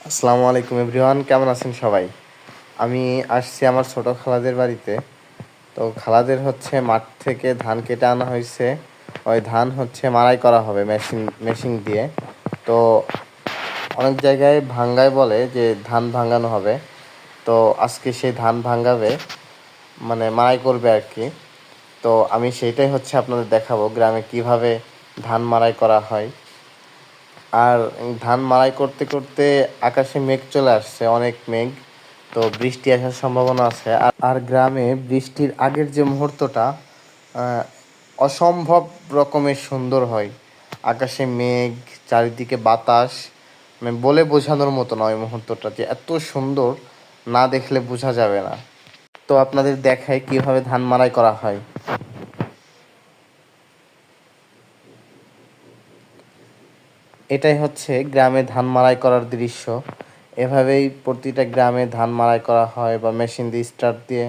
আসসালামু আলাইকুম এভরিওয়ান, কেমন আছেন সবাই? আমি আসছি আমার ছোট খালাদের বাড়িতে। তো খালাদের হচ্ছে মাঠ থেকে ধান কেটে আনা হয়েছে। ওই ধান হচ্ছে মাড়াই করা হবে মেশিন দিয়ে। তো অনেক জায়গায় ভাঙ্গায় বলে যে ধান ভাঙানো হবে। তো আজকে সেই ধান ভাঙাবে, মানে মাড়াই করবে আর কি। তো আমি সেইটাই হচ্ছে আপনাদের দেখাবো গ্রামে কিভাবে ধান মাড়াই করা হয়। আর ধান মাড়াই করতে করতে আকাশে মেঘ চলে আসছে, অনেক মেঘ। তো বৃষ্টি আসার সম্ভাবনা আছে। আর গ্রামে বৃষ্টির আগের যে মুহূর্তটা আহ, অসম্ভব রকমের সুন্দর হয়। আকাশে মেঘ, চারিদিকে বাতাস, মানে বলে বোঝানোর মতো নয় মুহূর্তটা যে এত সুন্দর, না দেখলে বোঝা যাবে না। তো আপনাদের দেখায় কিভাবে ধান মাড়াই করা হয়। এটাই হচ্ছে গ্রামে ধান মাড়াই করার দৃশ্য। এভাবেই প্রতিটা গ্রামে ধান মাড়াই করা হয় বা মেশিন দিয়ে স্টার্ট দিয়ে